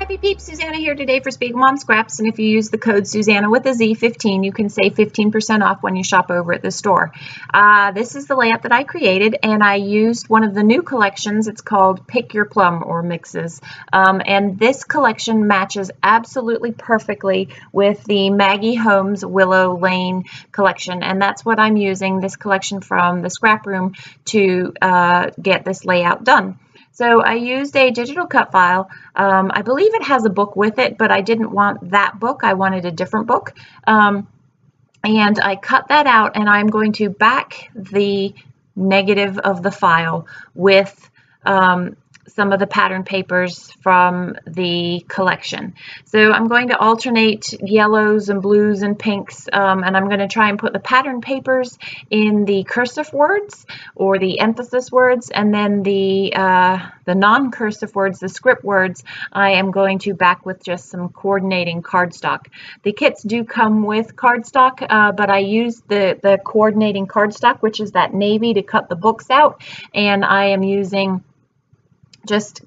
Happy peeps, Suzanna here today for Spiegel Mom Scraps, and if you use the code Suzanna with a Z 15, you can save 15% off when you shop over at the store. This is the layout that I created, and I used one of the new collections. It's called Pick Your Plum or Mixes, and this collection matches absolutely perfectly with the Maggie Holmes Willow Lane collection, and that's what I'm using, this collection from the scrap room, to get this layout done. So I used a digital cut file. I believe it has a book with it, but I didn't want that book. I wanted a different book. And I cut that out, and I'm going to back the negative of the file with some of the pattern papers from the collection. So I'm going to alternate yellows and blues and pinks, and I'm going to try and put the pattern papers in the cursive words or the emphasis words, and then the non-cursive words, the script words, I am going to back with just some coordinating cardstock. The kits do come with cardstock, but I used the coordinating cardstock, which is that navy, to cut the books out, and I am using just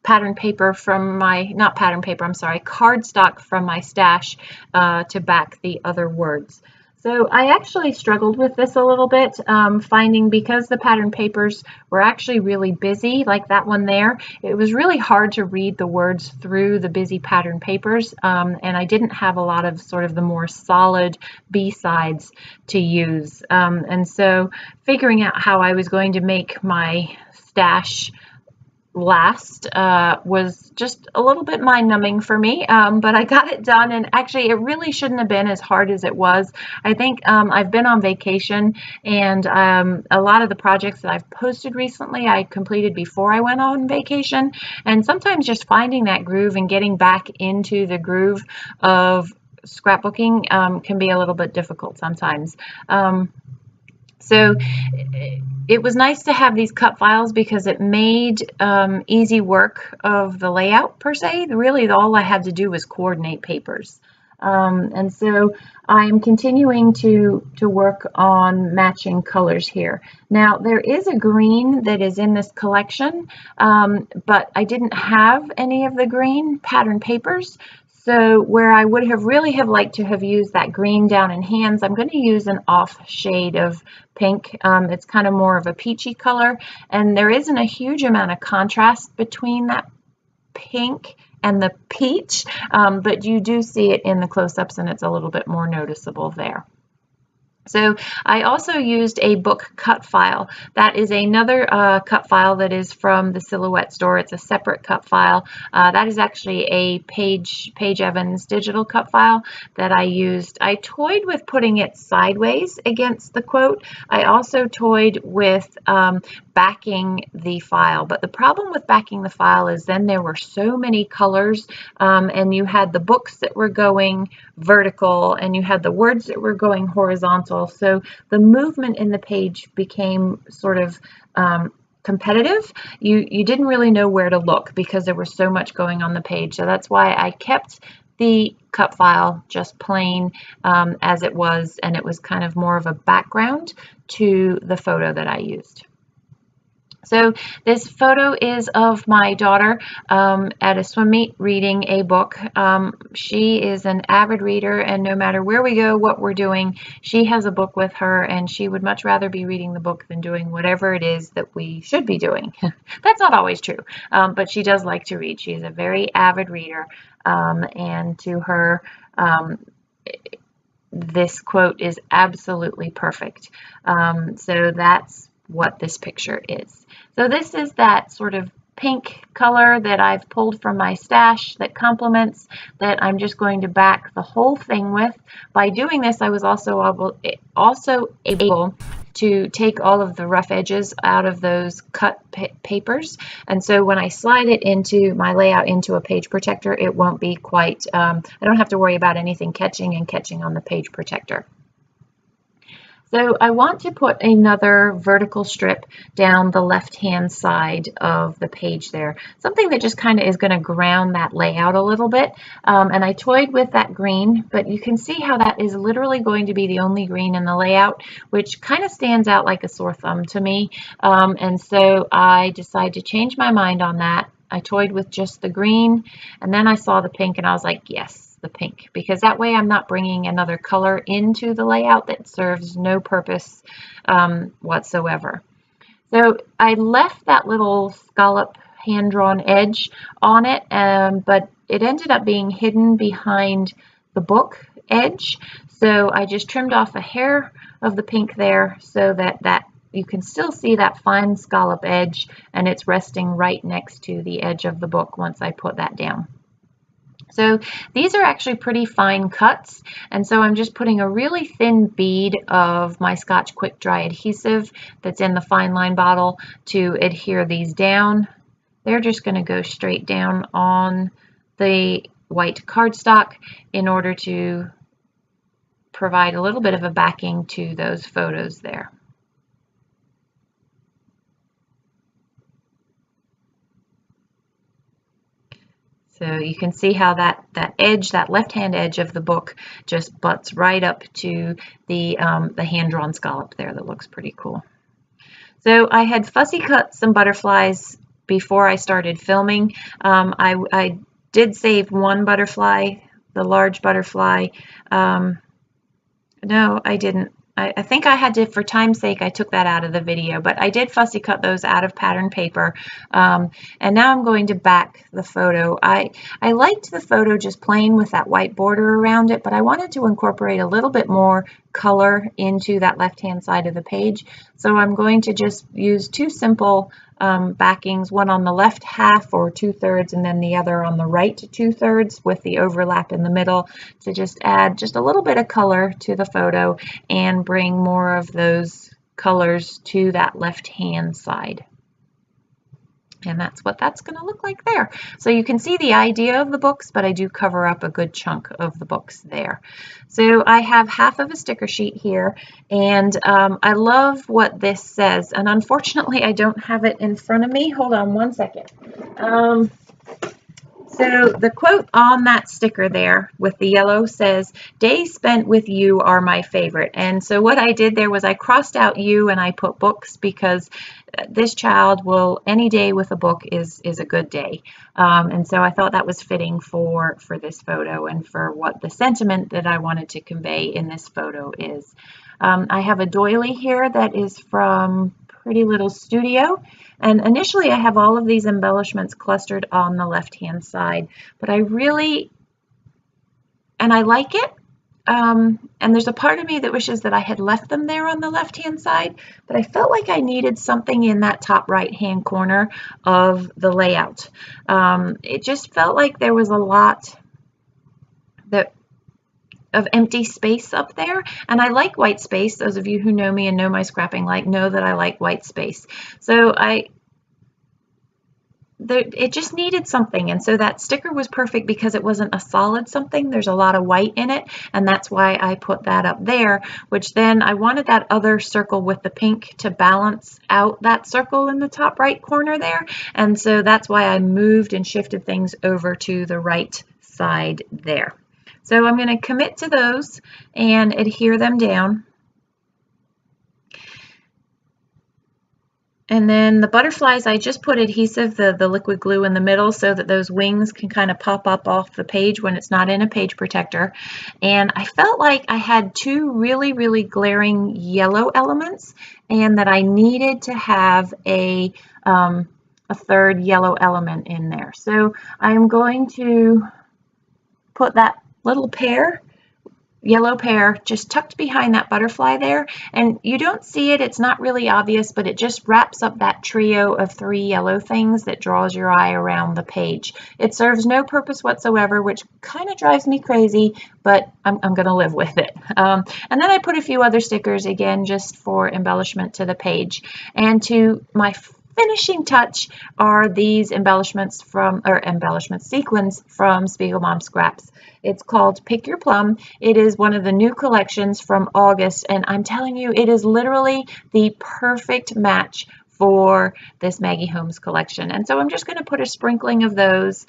pattern paper from my, not pattern paper, I'm sorry, cardstock from my stash to back the other words. So I actually struggled with this a little bit, finding, because the pattern papers were actually really busy, like that one there, it was really hard to read the words through the busy pattern papers, and I didn't have a lot of sort of the more solid B-sides to use. And so figuring out how I was going to make my stash last was just a little bit mind-numbing for me, but I got it done, and actually it really shouldn't have been as hard as it was. I think I've been on vacation, and a lot of the projects that I've posted recently I completed before I went on vacation, and sometimes just finding that groove and getting back into the groove of scrapbooking can be a little bit difficult sometimes. So it was nice to have these cut files because it made easy work of the layout per se. Really, all I had to do was coordinate papers. And so I'm continuing to work on matching colors here. Now, there is a green that is in this collection, but I didn't have any of the green pattern papers. So where I would have really liked to have used that green down in hands, I'm going to use an off shade of pink. It's kind of more of a peachy color, and there isn't a huge amount of contrast between that pink and the peach, but you do see it in the close-ups, and it's a little bit more noticeable there. So I also used a book cut file. That is another cut file that is from the Silhouette store. It's a separate cut file. That is actually a Paige Evans digital cut file that I used. I toyed with putting it sideways against the quote. I also toyed with backing the file, but the problem with backing the file is then there were so many colors, and you had the books that were going vertical and you had the words that were going horizontal, so the movement in the page became sort of competitive. You didn't really know where to look because there was so much going on the page. So that's why I kept the cut file just plain as it was, and it was kind of more of a background to the photo that I used. So this photo is of my daughter at a swim meet reading a book. She is an avid reader, and no matter where we go, what we're doing, she has a book with her, and she would much rather be reading the book than doing whatever it is that we should be doing. That's not always true, but she does like to read. She's a very avid reader, and to her, this quote is absolutely perfect. So that's what this picture is. So this is that sort of pink color that I've pulled from my stash that complements, that I'm just going to back the whole thing with. By doing this, I was also able to take all of the rough edges out of those cut papers, and so when I slide it into my layout into a page protector, it won't be quite, I don't have to worry about anything catching on the page protector. So I want to put another vertical strip down the left-hand side of the page there, something that just kind of is going to ground that layout a little bit. And I toyed with that green, but you can see how that is literally going to be the only green in the layout, which kind of stands out like a sore thumb to me. And so I decided to change my mind on that I toyed with just the green, and then I saw the pink and I was like, yes, the pink, because that way I'm not bringing another color into the layout that serves no purpose whatsoever. So I left that little scallop hand-drawn edge on it, but it ended up being hidden behind the book edge. So I just trimmed off a hair of the pink there so that you can still see that fine scallop edge, and it's resting right next to the edge of the book once I put that down. So these are actually pretty fine cuts, and so I'm just putting a really thin bead of my Scotch Quick Dry adhesive that's in the fine line bottle to adhere these down. They're just going to go straight down on the white cardstock in order to provide a little bit of a backing to those photos there. So you can see how that edge, that left-hand edge of the book, just butts right up to the hand-drawn scallop there. That looks pretty cool. So I had fussy cut some butterflies before I started filming. I did save one butterfly, the large butterfly. No, I didn't. I think I had to, for time's sake, I took that out of the video, but I did fussy cut those out of pattern paper. And now I'm going to back the photo. I liked the photo just plain with that white border around it, but I wanted to incorporate a little bit more color into that left-hand side of the page. So I'm going to just use two simple backings, one on the left half or 2/3 and then the other on the right 2/3 with the overlap in the middle to just add just a little bit of color to the photo and bring more of those colors to that left hand side. And that's what that's going to look like there. So you can see the idea of the books, but I do cover up a good chunk of the books there. So I have half of a sticker sheet here, and I love what this says. And unfortunately, I don't have it in front of me. Hold on one second. So the quote on that sticker there with the yellow says, "Days spent with you are my favorite." And so what I did there was I crossed out you and I put books, because this child will, any day with a book is a good day. And so I thought that was fitting for this photo and for what the sentiment that I wanted to convey in this photo is. I have a doily here that is from Pretty Little Studio. And initially I have all of these embellishments clustered on the left-hand side, but I like it. And there's a part of me that wishes that I had left them there on the left-hand side, but I felt like I needed something in that top right-hand corner of the layout. It just felt like there was a lot of empty space up there, and I like white space. Those of you who know me and know my scrapping know that I like white space. So it just needed something, and so that sticker was perfect because it wasn't a solid something. There's a lot of white in it, and that's why I put that up there, which then I wanted that other circle with the pink to balance out that circle in the top right corner there, and so that's why I moved and shifted things over to the right side there. So I'm going to commit to those and adhere them down. And then the butterflies, I just put adhesive, the liquid glue in the middle so that those wings can kind of pop up off the page when it's not in a page protector. And I felt like I had two really, really glaring yellow elements and that I needed to have a third yellow element in there. So I'm going to put that little yellow pair just tucked behind that butterfly there, and you don't see it, it's not really obvious, but it just wraps up that trio of three yellow things that draws your eye around the page. It serves no purpose whatsoever, which kind of drives me crazy, but I'm going to live with it. And then I put a few other stickers again just for embellishment to the page. And to my finishing touch are these sequins from Spiegel Mom Scraps. It's called Pick Your Plum. It is one of the new collections from August, and I'm telling you, it is literally the perfect match for this Maggie Holmes collection. And so I'm just going to put a sprinkling of those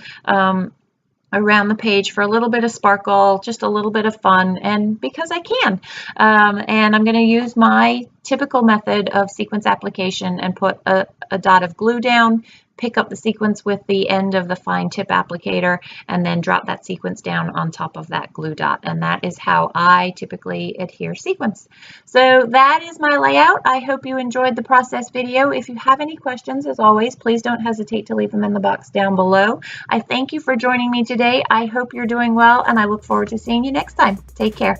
around the page for a little bit of sparkle, just a little bit of fun, and because I can. And I'm going to use my typical method of sequence application and put a dot of glue down, pick up the sequence with the end of the fine tip applicator and then drop that sequence down on top of that glue dot. And that is how I typically adhere sequins. So that is my layout. I hope you enjoyed the process video. If you have any questions, as always, please don't hesitate to leave them in the box down below. I thank you for joining me today. I hope you're doing well, and I look forward to seeing you next time. Take care.